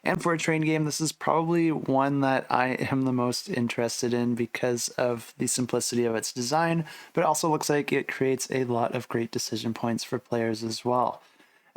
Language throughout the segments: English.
And for a train game, this is probably one that I am the most interested in because of the simplicity of its design, but it also looks like it creates a lot of great decision points for players as well.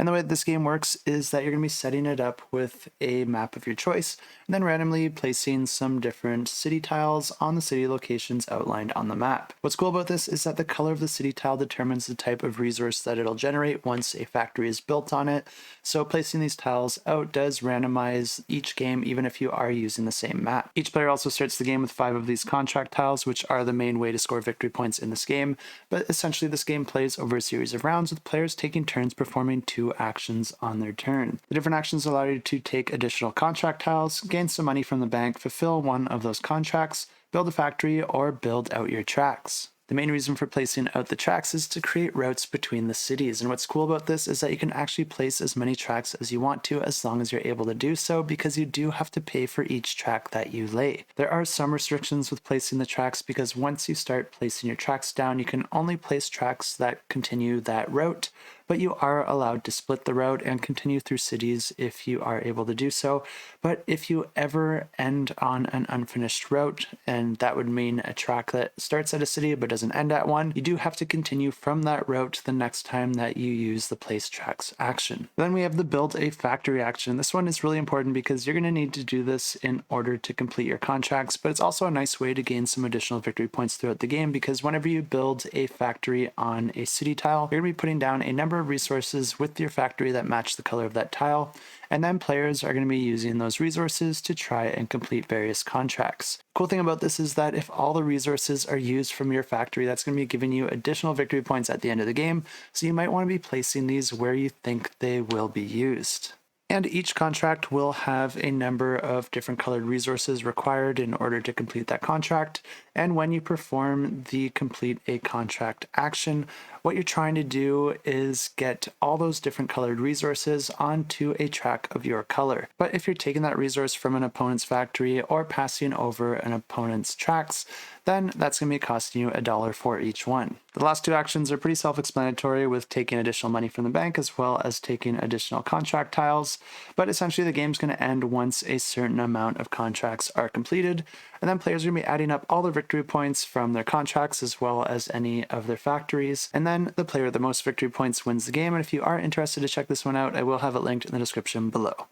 And the way this game works is that you're going to be setting it up with a map of your choice, and then randomly placing some different city tiles on the city locations outlined on the map. What's cool about this is that the color of the city tile determines the type of resource that it'll generate once a factory is built on it. So placing these tiles out does randomize each game, even if you are using the same map. Each player also starts the game with 5 of these contract tiles, which are the main way to score victory points in this game. But essentially this game plays over a series of rounds with players taking turns performing 2 actions on their turn. The different actions allow you to take additional contract tiles, gain some money from the bank, fulfill one of those contracts, build a factory, or build out your tracks. The main reason for placing out the tracks is to create routes between the cities, and what's cool about this is that you can actually place as many tracks as you want to as long as you're able to do so, because you do have to pay for each track that you lay. There are some restrictions with placing the tracks because once you start placing your tracks down, you can only place tracks that continue that route, but you are allowed to split the route and continue through cities if you are able to do so. But if you ever end on an unfinished route, and that would mean a track that starts at a city but doesn't end at one, you do have to continue from that route the next time that you use the place tracks action. Then we have the build a factory action. This one is really important because you're going to need to do this in order to complete your contracts, but it's also a nice way to gain some additional victory points throughout the game, because whenever you build a factory on a city tile, you're going to be putting down a number of resources with your factory that match the color of that tile, and then players are going to be using those resources to try and complete various contracts. Cool thing about this is that if all the resources are used from your factory, that's going to be giving you additional victory points at the end of the game, so you might want to be placing these where you think they will be used. And each contract will have a number of different colored resources required in order to complete that contract. And when you perform the complete a contract action, what you're trying to do is get all those different colored resources onto a track of your color. But if you're taking that resource from an opponent's factory or passing over an opponent's tracks, then that's going to be costing you $1 for each one. The last 2 actions are pretty self-explanatory, with taking additional money from the bank as well as taking additional contract tiles, but essentially the game's going to end once a certain amount of contracts are completed, and then players are going to be adding up all the victory points from their contracts as well as any of their factories, and then the player with the most victory points wins the game. And if you are interested to check this one out, I will have it linked in the description below.